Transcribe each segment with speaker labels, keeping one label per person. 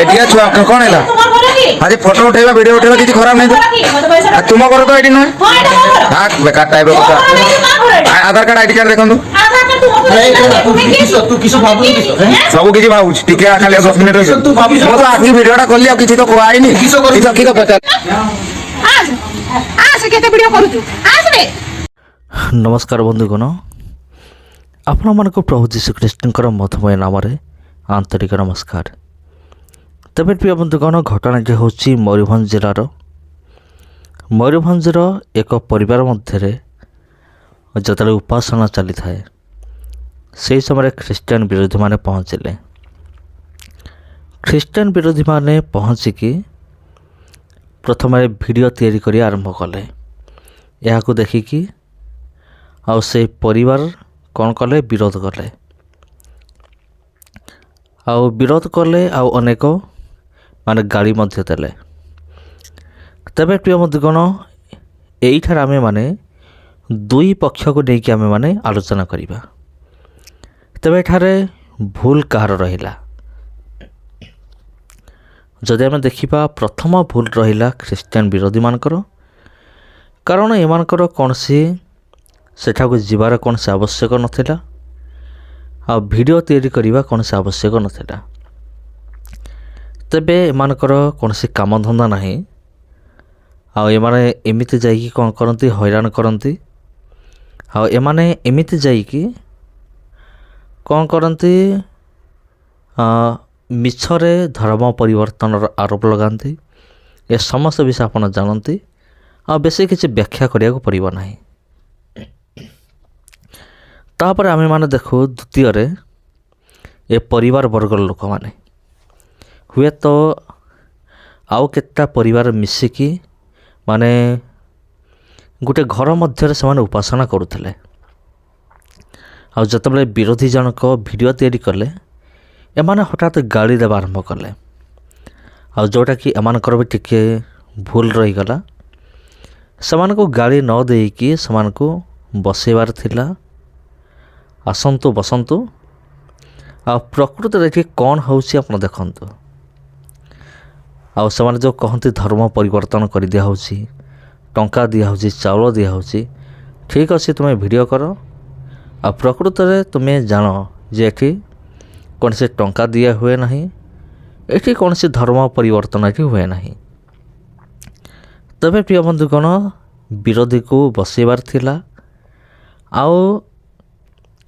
Speaker 1: ये छुआ कौन है आज फोटो उठेगा वीडियो उठेगा किसी खराब नहीं तो तुम घर तो आईडी नहे हाँ बेकार टाइप आधार कार्ड आईडी कार्ड देखो सब किसी भावुँ टिके खाली 10 मिनिट रही तो आखिर वीडियोटा कली आ किसी तो कहनी कि तो पचार
Speaker 2: नमस्कार बंधुगण आपण मानक प्रभु जीशु ख्रीष्टर मधुमय नाम आंतरिक नमस्कार। तेरे प्रिय बंधुगण घटनाटी हूँ मयूरभंज जिलार मयूरभंजर एक परिवार मध्य जो उपासना चली थाए से समय ख्रीष्टियान विरोधी माने पहुँचले। ख्रीष्टियान विरोधी माने पहुँचिकी प्रथम वीडियो तैयारी करी आरंभ कले। यह देखिकी आउ से परिवार कौन कले विरोध कले आउ अनेक माने गाड़ी मध्य देले। तबे प्रिय बंधुगण एठार आमे माने दुई पक्ष को लेकिन आमे माने आलोचना करिबा। तबे एठारे भूल कहार रहिला जदि आमे देखिबा प्रथम भूल रहिला ख्रीष्टियान विरोधी मानकर, कारण एमानकर कौनसी सेठाको जीवार कौन से आवश्यक नथिला आ वीडियो तैयारी करिबा कौन से आवश्यक नथिला। तेबे एमानकर कौन से काम धंदा नाही आ एमाने एमिति जाइकी कौन करंती हैरान करंती आ एमाने एमिति जाइकी कौन करंती मिछरे धर्म परिवर्तन आरोप लगाती। ए समस्त विषय आपण जानती आ बेसी किसी व्याख्या करिया को पड़िबो नाही। तापर आमे माने देखो द्वितीय रे ए परिवार वर्ग लोक माने हुए तो आउ केता परिवार मिसिकी माने गोटे घर मध्य से उपासना करुले। आ जतबले विरोधी जनक वीडियो तैयारी कले एमाने हठात गाड़ी देवा आरंभ कले। आ जोटा कि एमानकर भी टिके भूल रहीगला। समान को गाड़ी न देकी समान को बसेबार थिला आसंतु बसंतु आ प्रकृति देखिए कौन होउसी आपण देखंतु। आ समान जो कहती धर्म परिवर्तन कर दिया होउसी टंका दिया होउसी चाउल दिया होउसी ठीक अच्छे तुम्हें वीडियो कर आ प्रकृति रे तुम्हें जान जे एठी कौन से टंका दिया हुए नहीं एठी कौन से धर्म परिवर्तन एठी हुए नहीं। तबे प्रिय बंधुगण विरोधी को बसेबार थिला आओ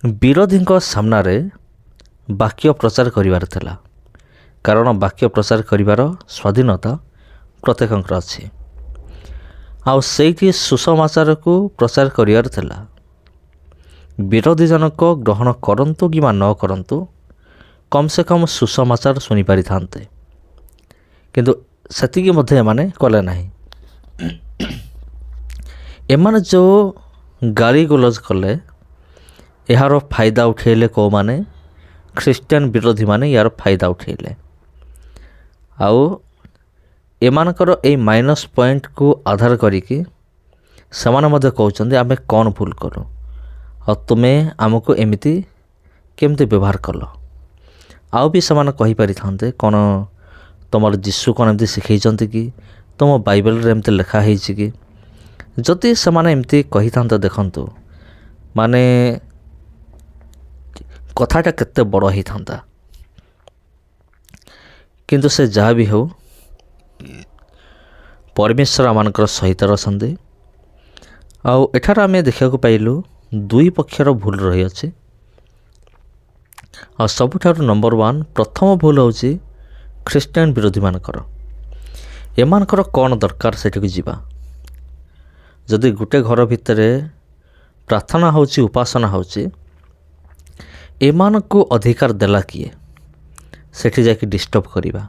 Speaker 2: विरोधी सामने वाक्य प्रचार करिवार थिला, कारण वाक्य प्रचार करिवार स्वाधीनता प्रत्येक अच्छी। आउ सेठी सुसमाचार को प्रचार करिवार थिला। विरोधी जनक ग्रहण करंतु कि न करंतु कम से कम सुसमाचार सुनी पारि थांते, किंतु सेतिकी मध्ये एमाने कले नाही। एमाने जो गाली गुलज कले यार फायदा उठेले को माने ख्रीष्टियान विरोधी माने यार फायदा उठेले। आउ एमानकर ए माइनस पॉइंट को आधार करिकी समान मध्य कहउचंदी आमे कौन भूल करू आ तुम्हें आमको एमिति केमती व्यवहार कल। आउ भी समान कहि पारि थांते कौन तुमर जीशु कौन एमती शिखैचंती कि तुम बाइबल रे एमती लिखा हेछि कि जदि समान एमती कहि थांते देखंतु माने कथाटा केते बड़ ही था। किंतु से जहाँ भी हो परमेश्वर आमानकर सहित रसंदे। आउ एठार आमे देखा पाइलु दुई पक्षर भूल रही अच्छे। आ सबुठारु नंबर 1 प्रथम भूल होची ख्रीष्टियान विरोधी मानकर। एमानकर कौन दरकार सेठिक जीवा जदि गुटे घर भितर प्रार्थना होची उपासना होची एमान को अधिकार देला किए सेठी जाके डिस्टर्ब करिबा।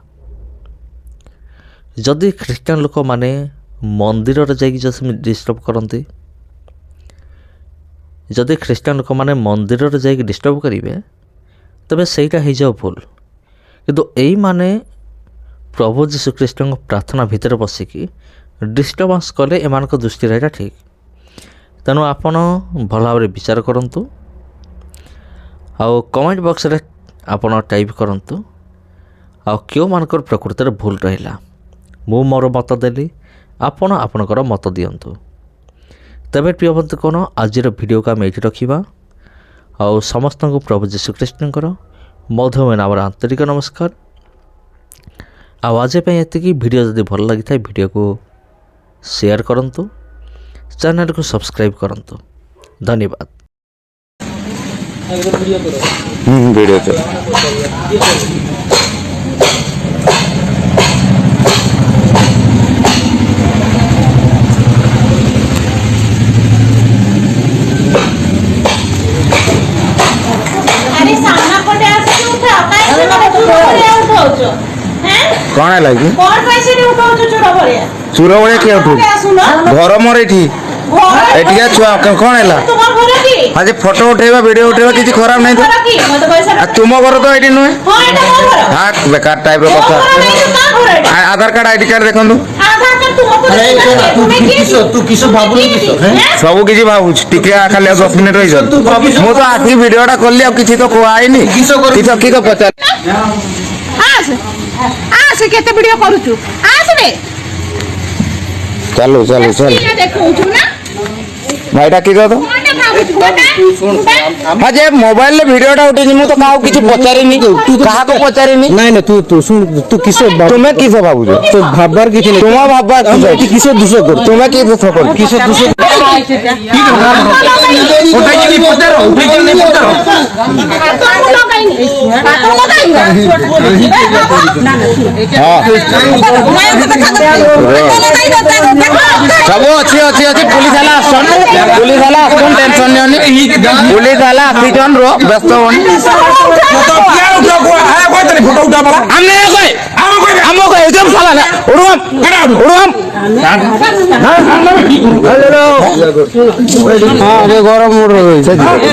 Speaker 2: जदि ख्रीष्टियान लोक माने मंदिर रे जाके जस डिस्टर्ब करंती जदि ख्रीष्टियान लोक माने मंदिर रे जाके डिस्टर्ब करिवे तबे सेटा हे जाओ भूल। किंतु एई माने प्रभु जीशु ख्रीष्टन प्रार्थना भितर बसिकी डिस्टर्बांस कले एमान को दृष्टि रहा ठीक। तेणु आपण भल भाव विचार करंतु आउ कमेंट बॉक्स रे आपण टाइप करंतु ଆଉ କେଉଁମାନଙ୍କର ପ୍ରକୃତରେ ଭୁଲ ରହିଲା। ମୁଁ ମୋର ମତ ଦେଲି, ଆପଣ ଆପଣଙ୍କର ମତ ଦିଅନ୍ତୁ। ତେବେ ପ୍ରିୟ ବନ୍ଧୁଗଣ, ଆଜିର ଭିଡ଼ିଓକୁ ଆମେ ଏଇଠି ରଖିବା। ଆଉ ସମସ୍ତଙ୍କୁ ପ୍ରଭୁ ଯୀଶୁଖ୍ରୀଷ୍ଟଙ୍କର ମଧୁମୟ ନାମର ଆନ୍ତରିକ ନମସ୍କାର। ଆଉ ଆଜି ପାଇଁ ଏତିକି। ଭିଡ଼ିଓ ଯଦି ଭଲ ଲାଗିଥାଏ ଭିଡ଼ିଓକୁ ସେୟାର କରନ୍ତୁ, ଚ୍ୟାନେଲକୁ ସବସ୍କ୍ରାଇବ୍ କରନ୍ତୁ। ଧନ୍ୟବାଦ।
Speaker 1: ভিডিও
Speaker 3: अरे सामना पटे आसी उठा काय से चोर भरिया उठाउछो हैं
Speaker 1: କଣ ହେଲା କି?
Speaker 3: कोन पैसे रे उठाउछो चोर भरिया
Speaker 1: ଚୁର ଭଳିଆ କିଏ ଉଠୁ
Speaker 3: आसुनो
Speaker 1: ଘର ମୋର ଏଠି ଏଠିକା ଛୁଆ କଣ ହେଲା?
Speaker 3: तुम घर की
Speaker 1: ଆଜି ଫଟୋ ଉଠେଇବା ଭିଡ଼ିଓ ଉଠେଇବା କିଛି ଖରାପ ନାହିଁ ତ।
Speaker 3: घर की मत पैसा
Speaker 1: ଆଉ ତୁମ ଘର ତ ଏଠି ନୁହେଁ।
Speaker 3: हां एटा मोर घर
Speaker 1: ହଁ ବେକାର ଟାଇପର
Speaker 3: मोर
Speaker 1: କଥା।
Speaker 3: घर नहीं तो का घर एटा
Speaker 1: ଆଧାର କାର୍ଡ ଆଇଡି କାର୍ଡ ଦେଖନ୍ତୁ।
Speaker 3: आधार कार्ड तुमको तुम्हें
Speaker 4: तू किसो भाबुनी किसो हैं
Speaker 1: ସବୁ କିଛି ଭାବୁଛି। ଟିକେ ଖାଲି ଆଉ 10 ମିନିଟ୍ ରହିଯାଉ। ମୁଁ ତ ଆସିକି ଭିଡ଼ିଓଟା କଲି ଆଉ କିଛି ତ କୁହା ହେଇନି। କିଛି ତ ପଚାର
Speaker 3: आस केते वीडियो करूछु आस रे
Speaker 1: ଚାଲୁ ଚାଲୁ ଚାଲୁ
Speaker 3: सीना देखौछु ना
Speaker 1: ଭାଇଟା କି କଥା?
Speaker 3: कोनटा भाबुछु कोनटा
Speaker 1: ହଁ ଯେ ମୋବାଇଲରେ ଭିଡ଼ିଓଟା ଉଠେଇଛି, ମୁଁ ତ କାହାକୁ କିଛି ପଚାରିନି, କାହାକୁ ପଚାରିନି।
Speaker 4: नहीं नहीं तू सुन तू किसो
Speaker 1: ତୁମେ କିସ ଭାବୁଛ?
Speaker 4: तो भाबबार किसी नहीं
Speaker 1: ତୁମ ଭାବବା
Speaker 4: तू किसो दूसरो कर
Speaker 1: ତୁମେ କି ଦୋଷ କରୁଛ?
Speaker 4: किसो दूसरो
Speaker 1: ସବୁ ଅଛି ଅଛି ଅଛି ପୁଲିସ ହେଲା ଆସନ୍, ପୁଲିସ ହେଲା ଆସନ୍, ଟେନସନ ନିଅନି। ପୁଲିସ ହେଲା ଆସିଛନ୍, ରୁହ ବ୍ୟସ୍ତ ହୁଅନି।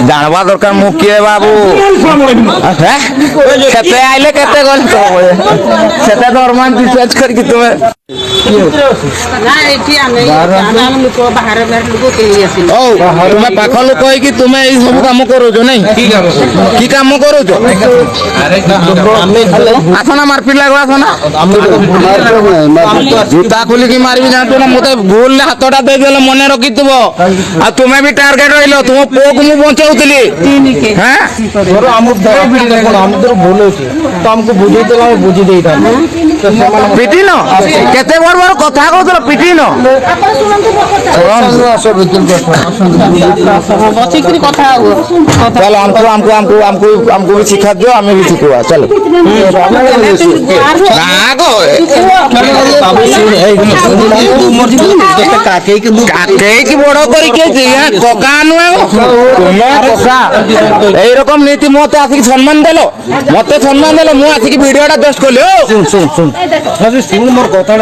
Speaker 1: ଜାଣବା ଦରକାର ମୁଁ କିଏ ବାବୁ। କେତେ ଆଇଲେ କେତେ ଗଲେ ସେତେ ଦରମା ରିଚାର୍ଜ କରିକି ତୁମେ ହଉ ତୁମେ ପାଖ ଲୋକ ହେଇକି ତୁମେ ଏଇ ସବୁ କାମ କରୁଛ ନାଇଁ? କି କାମ କରୁଛ? ଆସନା ମାରପିଟ ଲାଗିବ, ଆସନା ଜୁତା ଖୋଲିକି ମାରିବି ଜାଣିଛୁ ନା। ମତେ ଭୁଲରେ ହାତଟା ଦେଇଦେଲେ ମନେ ରଖିଥିବ। ଆଉ ତୁମେ ବି ଟାର୍ଗେଟ ରହିଲ। ତୁମ ପୁଅକୁ ମୁଁ ବଞ୍ଚଉଥିଲି। ହଁ
Speaker 4: भूल होची तो हमको बुझे तो हम बुझी देई था तो सेमान
Speaker 1: ପିଟିନ କେତେ ବଡ଼ ବଡ଼ କଥା କହୁଥିଲ, ପିଟିନ।
Speaker 3: अपन सुनंतु
Speaker 4: आसो बिल्कुल
Speaker 3: बची करी कथा हो
Speaker 1: चलो हमको हमको हमको हमको हमको भी सिखा दो, हमें भी सिखवा। चलो
Speaker 4: काके के
Speaker 1: কাকেই বড় করে খেয়েছি, হ্যাঁ ককা নয় তুমি ককা। এইরকম নীতি মতে আসিকি সম্মান দেল, মতে সম্মান দেল। মু আসিকি ভিডিওটা জস্ট কলি।
Speaker 4: सुन सुन सुन सुन मोर कथा